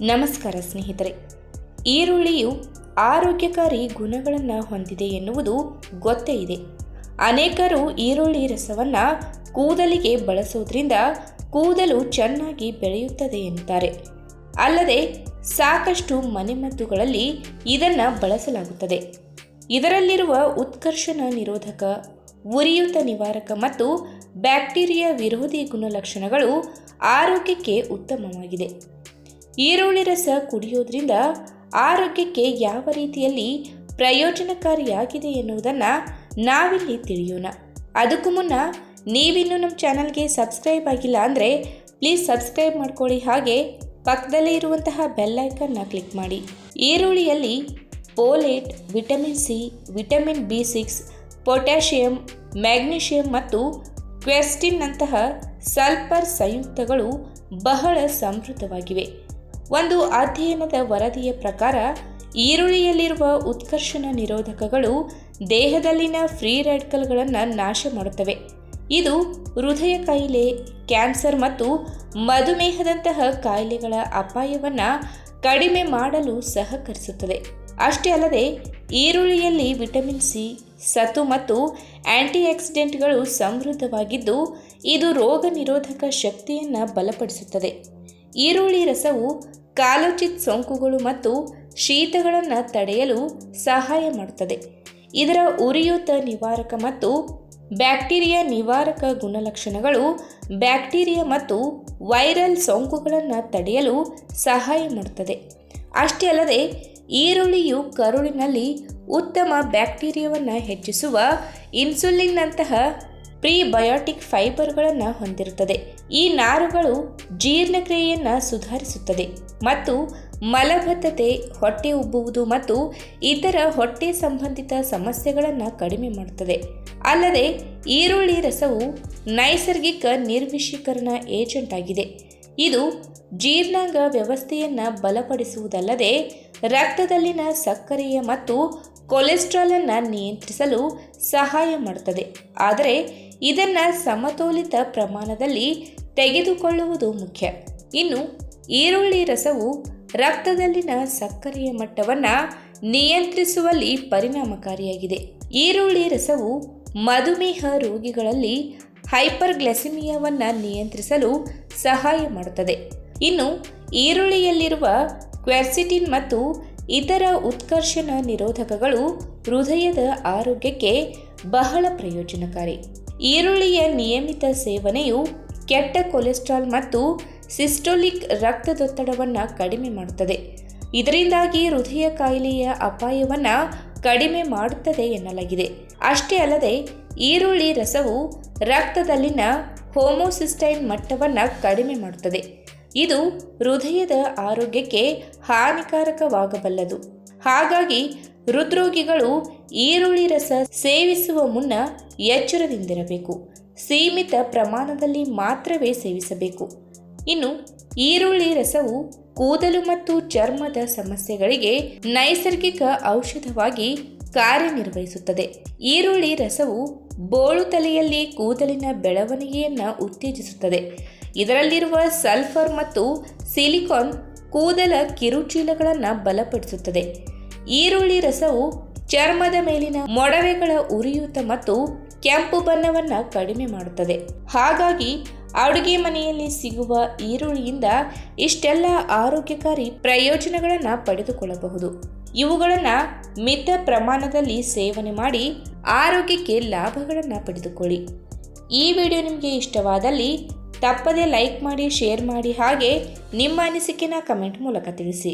ನಮಸ್ಕಾರ ಸ್ನೇಹಿತರೆ. ಈರುಳ್ಳಿಯು ಆರೋಗ್ಯಕಾರಿ ಗುಣಗಳನ್ನು ಹೊಂದಿದೆ ಎನ್ನುವುದು ಗೊತ್ತೇ ಇದೆ. ಅನೇಕರು ಈರುಳ್ಳಿ ರಸವನ್ನು ಕೂದಲಿಗೆ ಬಳಸೋದ್ರಿಂದ ಕೂದಲು ಚೆನ್ನಾಗಿ ಬೆಳೆಯುತ್ತದೆ ಎನ್ನುತ್ತಾರೆ. ಅಲ್ಲದೆ ಸಾಕಷ್ಟು ಮನೆಮದ್ದುಗಳಲ್ಲಿ ಇದನ್ನು ಬಳಸಲಾಗುತ್ತದೆ. ಇದರಲ್ಲಿರುವ ಉತ್ಕರ್ಷಣ ನಿರೋಧಕ, ಉರಿಯೂತ ನಿವಾರಕ ಮತ್ತು ಬ್ಯಾಕ್ಟೀರಿಯಾ ವಿರೋಧಿ ಗುಣಲಕ್ಷಣಗಳು ಆರೋಗ್ಯಕ್ಕೆ ಉತ್ತಮವಾಗಿದೆ. ಈರುಳ್ಳಿ ರಸ ಕುಡಿಯೋದ್ರಿಂದ ಆರೋಗ್ಯಕ್ಕೆ ಯಾವ ರೀತಿಯಲ್ಲಿ ಪ್ರಯೋಜನಕಾರಿಯಾಗಿದೆ ಎನ್ನುವುದನ್ನು ನಾವಿಲ್ಲಿ ತಿಳಿಯೋಣ. ಅದಕ್ಕೂ ಮುನ್ನ ನೀವಿನ್ನೂ ನಮ್ಮ ಚಾನಲ್ಗೆ ಸಬ್ಸ್ಕ್ರೈಬ್ ಆಗಿಲ್ಲ ಅಂದರೆ ಪ್ಲೀಸ್ ಸಬ್ಸ್ಕ್ರೈಬ್ ಮಾಡ್ಕೊಳ್ಳಿ. ಹಾಗೆ ಪಕ್ಕದಲ್ಲೇ ಇರುವಂತಹ ಬೆಲ್ ಐಕನ್ನ ಕ್ಲಿಕ್ ಮಾಡಿ. ಈರುಳ್ಳಿಯಲ್ಲಿ folate, vitamin C, vitamin B6, potassium, magnesium ಮತ್ತು ಕ್ವೆರ್ಸೆಟಿನ್ನಂತಹ ಸಲ್ಫರ್ ಸಂಯುಕ್ತಗಳು ಬಹಳ ಸಮೃದ್ಧವಾಗಿವೆ. ಒಂದು ಅಧ್ಯಯನದ ವರದಿಯ ಪ್ರಕಾರ ಈರುಳ್ಳಿಯಲ್ಲಿರುವ ಉತ್ಕರ್ಷಣ ನಿರೋಧಕಗಳು ದೇಹದಲ್ಲಿನ ಫ್ರೀ ರ್ಯಾಡಿಕಲ್ಗಳನ್ನು ನಾಶ ಮಾಡುತ್ತವೆ. ಇದು ಹೃದಯ ಕಾಯಿಲೆ, ಕ್ಯಾನ್ಸರ್ ಮತ್ತು ಮಧುಮೇಹದಂತಹ ಕಾಯಿಲೆಗಳ ಅಪಾಯವನ್ನು ಕಡಿಮೆ ಮಾಡಲು ಸಹಕರಿಸುತ್ತದೆ. ಅಷ್ಟೇ ಅಲ್ಲದೆ ಈರುಳ್ಳಿಯಲ್ಲಿ ವಿಟಮಿನ್ ಸಿ, ಸತು ಮತ್ತು ಆಂಟಿಆಕ್ಸಿಡೆಂಟ್ಗಳು ಸಮೃದ್ಧವಾಗಿದ್ದು ಇದು ರೋಗ ನಿರೋಧಕ ಶಕ್ತಿಯನ್ನು ಬಲಪಡಿಸುತ್ತದೆ. ಈರುಳ್ಳಿ ರಸವು ಕಾಲೋಚಿತ ಸೋಂಕುಗಳು ಮತ್ತು ಶೀತಗಳನ್ನು ತಡೆಯಲು ಸಹಾಯ ಮಾಡುತ್ತದೆ. ಇದರ ಉರಿಯೂತ ನಿವಾರಕ ಮತ್ತು ಬ್ಯಾಕ್ಟೀರಿಯಾ ನಿವಾರಕ ಗುಣಲಕ್ಷಣಗಳು ಬ್ಯಾಕ್ಟೀರಿಯಾ ಮತ್ತು ವೈರಲ್ ಸೋಂಕುಗಳನ್ನು ತಡೆಯಲು ಸಹಾಯ ಮಾಡುತ್ತದೆ. ಅಷ್ಟೇ ಅಲ್ಲದೆ ಈರುಳ್ಳಿಯು ಕರುಳಿನಲ್ಲಿ ಉತ್ತಮ ಬ್ಯಾಕ್ಟೀರಿಯಾವನ್ನು ಹೆಚ್ಚಿಸುವ ಇನ್ಸುಲಿನ್ನಂತಹ ಪ್ರಿಬಯೋಟಿಕ್ ಫೈಬರ್ಗಳನ್ನು ಹೊಂದಿರುತ್ತದೆ. ಈ ನಾರುಗಳು ಜೀರ್ಣಕ್ರಿಯೆಯನ್ನು ಸುಧಾರಿಸುತ್ತದೆ ಮತ್ತು ಮಲಬದ್ಧತೆ, ಹೊಟ್ಟೆ ಉಬ್ಬುವುದು ಮತ್ತು ಇತರ ಹೊಟ್ಟೆ ಸಂಬಂಧಿತ ಸಮಸ್ಯೆಗಳನ್ನು ಕಡಿಮೆ ಮಾಡುತ್ತದೆ. ಅಲ್ಲದೆ ಈರುಳ್ಳಿ ರಸವು ನೈಸರ್ಗಿಕ ನಿರ್ವಿಷೀಕರಣ ಏಜೆಂಟ್ ಆಗಿದೆ. ಇದು ಜೀರ್ಣಾಂಗ ವ್ಯವಸ್ಥೆಯನ್ನು ಬಲಪಡಿಸುವುದಲ್ಲದೆ ರಕ್ತದಲ್ಲಿನ ಸಕ್ಕರೆಯ ಮತ್ತು ಕೊಲೆಸ್ಟ್ರಾಲನ್ನು ನಿಯಂತ್ರಿಸಲು ಸಹಾಯ ಮಾಡುತ್ತದೆ. ಆದರೆ ಇದನ್ನು ಸಮತೋಲಿತ ಪ್ರಮಾಣದಲ್ಲಿ ತೆಗೆದುಕೊಳ್ಳುವುದು ಮುಖ್ಯ. ಇನ್ನು ಈರುಳ್ಳಿ ರಸವು ರಕ್ತದಲ್ಲಿನ ಸಕ್ಕರೆಯ ಮಟ್ಟವನ್ನು ನಿಯಂತ್ರಿಸುವಲ್ಲಿ ಪರಿಣಾಮಕಾರಿಯಾಗಿದೆ. ಈರುಳ್ಳಿ ರಸವು ಮಧುಮೇಹ ರೋಗಿಗಳಲ್ಲಿ ಹೈಪರ್ಗ್ಲೈಸೆಮಿಯಾವನ್ನು ನಿಯಂತ್ರಿಸಲು ಸಹಾಯ ಮಾಡುತ್ತದೆ. ಇನ್ನು ಈರುಳ್ಳಿಯಲ್ಲಿರುವ ಕ್ವೆರ್ಸೆಟಿನ್ ಮತ್ತು ಇತರ ಉತ್ಕರ್ಷಣ ನಿರೋಧಕಗಳು ಹೃದಯದ ಆರೋಗ್ಯಕ್ಕೆ ಬಹಳ ಪ್ರಯೋಜನಕಾರಿ. ಈರುಳ್ಳಿಯ ನಿಯಮಿತ ಸೇವನೆಯು ಕೆಟ್ಟ ಕೊಲೆಸ್ಟ್ರಾಲ್ ಮತ್ತು ಸಿಸ್ಟೋಲಿಕ್ ರಕ್ತದೊತ್ತಡವನ್ನು ಕಡಿಮೆ ಮಾಡುತ್ತದೆ. ಇದರಿಂದಾಗಿ ಹೃದಯ ಕಾಯಿಲೆಯ ಅಪಾಯವನ್ನು ಕಡಿಮೆ ಮಾಡುತ್ತದೆ ಎನ್ನಲಾಗಿದೆ. ಅಷ್ಟೇ ಅಲ್ಲದೆ ಈರುಳ್ಳಿ ರಸವು ರಕ್ತದಲ್ಲಿನ ಹೋಮೋಸಿಸ್ಟೈನ್ ಮಟ್ಟವನ್ನು ಕಡಿಮೆ ಮಾಡುತ್ತದೆ. ಇದು ಹೃದಯದ ಆರೋಗ್ಯಕ್ಕೆ ಹಾನಿಕಾರಕವಾಗಬಲ್ಲದು. ಹಾಗಾಗಿ ಹೃದ್ರೋಗಿಗಳು ಈರುಳ್ಳಿ ರಸ ಸೇವಿಸುವ ಮುನ್ನ ಎಚ್ಚರದಿಂದಿರಬೇಕು. ಸೀಮಿತ ಪ್ರಮಾಣದಲ್ಲಿ ಮಾತ್ರವೇ ಸೇವಿಸಬೇಕು. ಇನ್ನು ಈರುಳ್ಳಿ ರಸವು ಕೂದಲು ಮತ್ತು ಚರ್ಮದ ಸಮಸ್ಯೆಗಳಿಗೆ ನೈಸರ್ಗಿಕ ಔಷಧವಾಗಿ ಕಾರ್ಯನಿರ್ವಹಿಸುತ್ತದೆ. ಈರುಳ್ಳಿ ರಸವು ಬೋಳು ತಲೆಯಲ್ಲಿ ಕೂದಲಿನ ಬೆಳವಣಿಗೆಯನ್ನು ಉತ್ತೇಜಿಸುತ್ತದೆ. ಇದರಲ್ಲಿರುವ ಸಲ್ಫರ್ ಮತ್ತು ಸಿಲಿಕಾನ್ ಕೂದಲ ಕಿರುಚೀಲಗಳನ್ನು ಬಲಪಡಿಸುತ್ತದೆ. ಈರುಳ್ಳಿ ರಸವು ಚರ್ಮದ ಮೇಲಿನ ಮೊಡವೆಗಳ ಉರಿಯೂತ ಮತ್ತು ಕೆಂಪು ಬಣ್ಣವನ್ನು ಕಡಿಮೆ ಮಾಡುತ್ತದೆ. ಹಾಗಾಗಿ ಅಡುಗೆ ಮನೆಯಲ್ಲಿ ಸಿಗುವ ಈರುಳ್ಳಿಯಿಂದ ಇಷ್ಟೆಲ್ಲ ಆರೋಗ್ಯಕಾರಿ ಪ್ರಯೋಜನಗಳನ್ನು ಪಡೆದುಕೊಳ್ಳಬಹುದು. ಇವುಗಳನ್ನು ಮಿತ ಪ್ರಮಾಣದಲ್ಲಿ ಸೇವನೆ ಮಾಡಿ ಆರೋಗ್ಯಕ್ಕೆ ಲಾಭಗಳನ್ನು ಪಡೆದುಕೊಳ್ಳಿ. ಈ ವಿಡಿಯೋ ನಿಮಗೆ ಇಷ್ಟವಾದಲ್ಲಿ ತಪ್ಪದೇ ಲೈಕ್ ಮಾಡಿ, ಶೇರ್ ಮಾಡಿ, ಹಾಗೆ ನಿಮ್ಮ ಅನಿಸಿಕೆನ ಕಮೆಂಟ್ ಮೂಲಕ ತಿಳಿಸಿ.